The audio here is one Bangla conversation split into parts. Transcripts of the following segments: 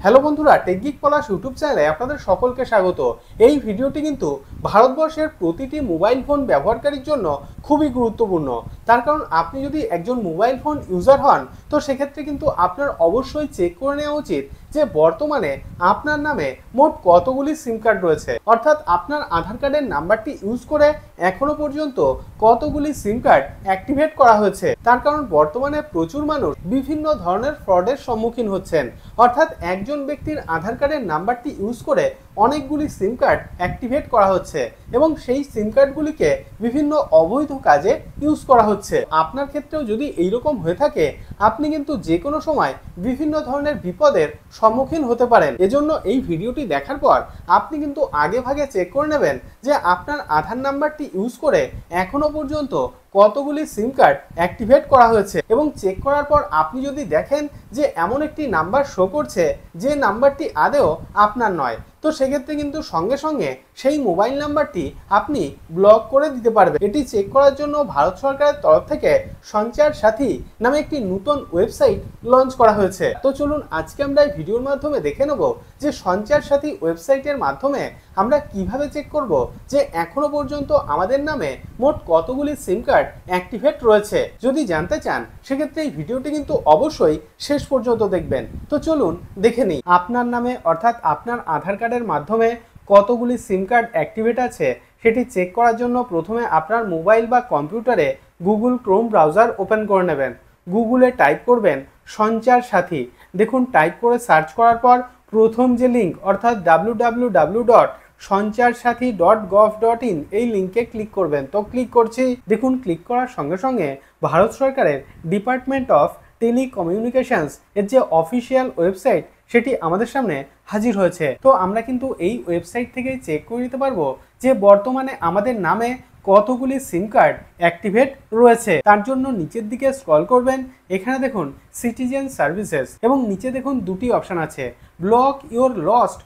হ্যালো বন্ধুরা, টেকগিক পলাশ ইউটিউব চ্যানেলে আপনাদের সকলকে স্বাগত। এই ভিডিওটি কিন্তু ভারতবর্ষের প্রতিটি মোবাইল ফোন ব্যবহারকারীর জন্য খুবই গুরুত্বপূর্ণ। তার কারণ আপনি যদি একজন মোবাইল ফোন ইউজার হন, তো সেক্ষেত্রে কিন্তু আপনার অবশ্যই চেক করে নেওয়া উচিত যে বর্তমানে আপনার নামে মোট কতগুলি সিম কার্ড রয়েছে, অর্থাৎ আপনার আধার কার্ডের নাম্বারটি ইউজ করে এখনো পর্যন্ত কতগুলি সিম কার্ড অ্যাক্টিভেট করা হয়েছে। তার কারণ বর্তমানে প্রচুর মানুষ বিভিন্ন ধরনের ফ্রডের সম্মুখীন হচ্ছেন, অর্থাৎ একজন ব্যক্তির আধার কার্ডের নাম্বারটি ইউজ করে অনেকগুলি সিম কার্ড অ্যাক্টিভেট করা হচ্ছে এবং সেই সিম কার্ডগুলিকে বিভিন্ন অবৈধ কাজে ইউজ করা হচ্ছে। আপনার ক্ষেত্রেও যদি এইরকম হয়ে থাকে, আপনি কিন্তু যে কোনো সময় বিভিন্ন ধরনের বিপদের সম্মুখীন হতে পারেন। এজন্য এই ভিডিওটি দেখার পর আপনি কিন্তু আগে ভাগে চেক করে নেবেন যে আপনার আধার নাম্বারটি ইউজ করে এখনো পর্যন্ত কতগুলি সিম কার্ড অ্যাক্টিভেট করা হয়েছে। এবং চেক করার পর আপনি যদি দেখেন যে এমন একটি নাম্বার শো করছে যে নাম্বারটি আদৌ আপনার নয়, তো সেক্ষেত্রে কিন্তু সঙ্গে সঙ্গে সেই মোবাইল নাম্বারটি আপনি ব্লক করে দিতে পারবেন। এটি চেক করার জন্য ভারত সরকারের তরফ থেকে সঞ্চার সাথী নামে একটি নতুন ওয়েবসাইট লঞ্চ করা হয়েছে। তো চলুন আজকে আমরা এই ভিডিওর মাধ্যমে দেখে নেব যে সঞ্চার সাথী ওয়েবসাইটের মাধ্যমে আমরা কিভাবে চেক করব যে এখনো পর্যন্ত আমাদের নামে মোট কতগুলি সিম কার্ড অ্যাক্টিভেট রয়েছে। যদি জানতে চান সেক্ষেত্রে এই ভিডিওটি কিন্তু অবশ্যই শেষ পর্যন্ত দেখবেন। তো চলুন দেখে নিই আপনার নামে অর্থাৎ আপনার আধার কার্ডের মাধ্যমে কতগুলি সিম কার্ড অ্যাক্টিভেট আছে সেটি চেক করার জন্য প্রথমে আপনার মোবাইল বা কম্পিউটারে গুগল ক্রোম ব্রাউজার ওপেন করে নেবেন। গুগলে টাইপ করবেন সঞ্চার সাথী। দেখুন টাইপ করে সার্চ করার পর প্রথম যে লিঙ্ক অর্থাৎ www.sancharsathi.gov.in এই লিঙ্কে ক্লিক করবেন। তো ক্লিক করছি। দেখুন ক্লিক করার সঙ্গে সঙ্গে ভারত সরকারের ডিপার্টমেন্ট অফ টেলিকমিউনিকেশনস এর যে অফিসিয়াল ওয়েবসাইট সেটি আমাদের সামনে হাজির হয়েছে। তো আমরা কিন্তু এই ওয়েবসাইট থেকে চেক করে নিতে পারবো যে বর্তমানে আমাদের নামে কতগুলি সিম কার্ড অ্যাক্টিভেট রয়েছে। তার জন্য নিচের দিকে স্ক্রল করবেন, এখানে দেখুন সিটিজেন সার্ভিসেস এবং নিচে দেখুন দুটি অপশান আছে, block your lost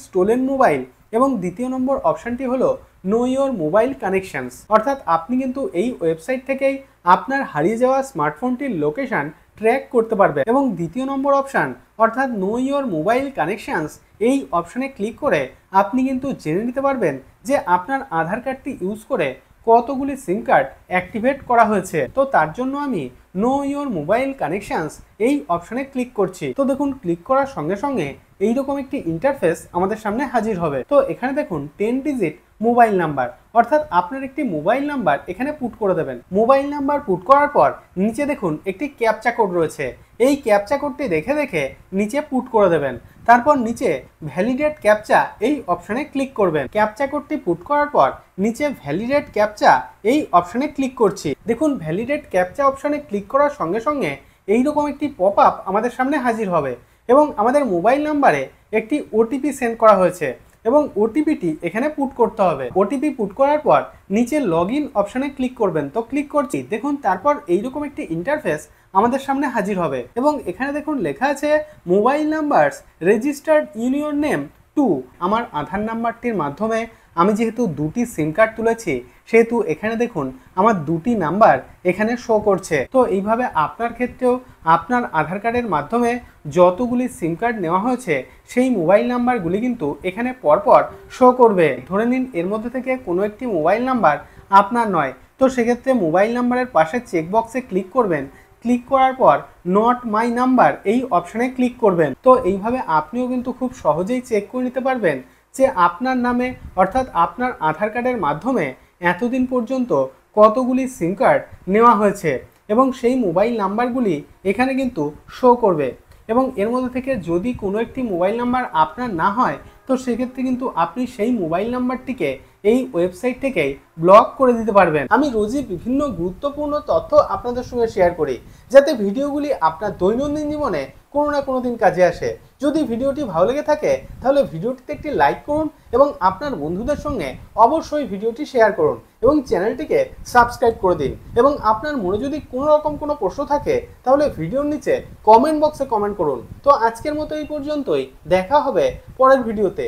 stolen mobile এবং দ্বিতীয় নম্বর অপশানটি হলো নো ইওর মোবাইল কানেকশনস। অর্থাৎ আপনি কিন্তু এই ওয়েবসাইট থেকেই আপনার হারিয়ে যাওয়া স্মার্টফোনটির লোকেশন ট্র্যাক করতে পারবেন। এবং দ্বিতীয় নম্বর অপশান অর্থাৎ নো ইওর মোবাইল কানেকশনস এই অপশানে ক্লিক করে আপনি কিন্তু জেনে নিতে পারবেন যে আপনার আধার কার্ডটি ইউজ করে কতগুলি সিম কার্ড অ্যাক্টিভেট করা হয়েছে। তো তার জন্য আমি নো ইওর মোবাইল কানেকশনস এই অপশানে ক্লিক করছি। তো দেখুন ক্লিক করার সঙ্গে সঙ্গে এইরকম একটি ইন্টারফেস আমাদের সামনে হাজির হবে। তো এখানে দেখুন 10 ডিজিট মোবাইল নাম্বার, অর্থাৎ আপনার একটি মোবাইল নাম্বার এখানে পুট করে দেবেন। মোবাইল নাম্বার পুট করার পর নিচে দেখুন একটি ক্যাপচা কোড রয়েছে, এই ক্যাপচা কোডটি দেখে দেখে নিচে পুট করে দেবেন। তারপর নিচে ভ্যালিডেট ক্যাপচা এই অপশানে ক্লিক করবেন। ক্যাপচা কোডটি পুট করার পর নিচে ভ্যালিডেট ক্যাপচা এই অপশানে ক্লিক করছি। দেখুন ভ্যালিডেট ক্যাপচা অপশানে ক্লিক করার সঙ্গে সঙ্গে এইরকম একটি পপ আপ আমাদের সামনে হাজির হবে এবং আমাদের মোবাইল নাম্বারে একটি ওটিপি সেন্ড করা হয়েছে এবং ওটিপিটি এখানে পুট করতে হবে। ওটিপি পুট করার পর নিচে লগ ইন অপশানে ক্লিক করবেন। তো ক্লিক করছি। দেখুন তারপর এইরকম একটি ইন্টারফেস আমাদের সামনে হাজির হবে এবং এখানে দেখুন লেখা আছে mobile numbers registered in your name too. আমার আধার নাম্বারটির মাধ্যমে আমি যেহেতু দুটি সিম কার্ড তুলেছি সেহেতু এখানে দেখুন আমার দুটি নাম্বার এখানে শো করছে। তো এইভাবে আপনার ক্ষেত্রেও আপনার আধার কার্ডের মাধ্যমে যতগুলি সিম কার্ড নেওয়া হয়েছে সেই মোবাইল নাম্বারগুলি কিন্তু এখানে পরপর শো করবে। ধরে নিন এর মধ্যে থেকে কোনো একটি মোবাইল নাম্বার আপনার নয়, তো সেক্ষেত্রে মোবাইল নাম্বারের পাশে চেকবক্সে ক্লিক করবেন। ক্লিক করার পর নট মাই নাম্বার এই অপশানে ক্লিক করবেন। তো এইভাবে আপনিও কিন্তু খুব সহজেই চেক করে নিতে পারবেন যে আপনার নামে অর্থাৎ আপনার আধার কার্ডের মাধ্যমে এতদিন পর্যন্ত কতগুলি সিম কার্ড নেওয়া হয়েছে এবং সেই মোবাইল নাম্বারগুলি এখানে কিন্তু শো করবে। এবং এর মধ্যে থেকে যদি কোনো একটি মোবাইল নাম্বার আপনার না হয়, তো সেক্ষেত্রে কিন্তু আপনি সেই মোবাইল নাম্বারটিকে এই ওয়েবসাইট থেকেই ব্লক করে দিতে পারবেন। আমি রোজই বিভিন্ন গুরুত্বপূর্ণ তথ্য আপনাদের সঙ্গে শেয়ার করি যাতে ভিডিওগুলি আপনার দৈনন্দিন জীবনে কোনো না কোনো দিন কাজে আসে। যদি ভিডিওটি ভালো লেগে থাকে তাহলে ভিডিওটিতে একটি লাইক করুন এবং আপনার বন্ধুদের সঙ্গে অবশ্যই ভিডিওটি শেয়ার করুন এবং চ্যানেলটিকে সাবস্ক্রাইব করে দিন। এবং আপনার মনে যদি কোনো রকম কোনো প্রশ্ন থাকে তাহলে ভিডিওর নিচে কমেন্ট বক্সে কমেন্ট করুন। তো আজকের মতো এই পর্যন্তই, দেখা হবে পরের ভিডিওতে।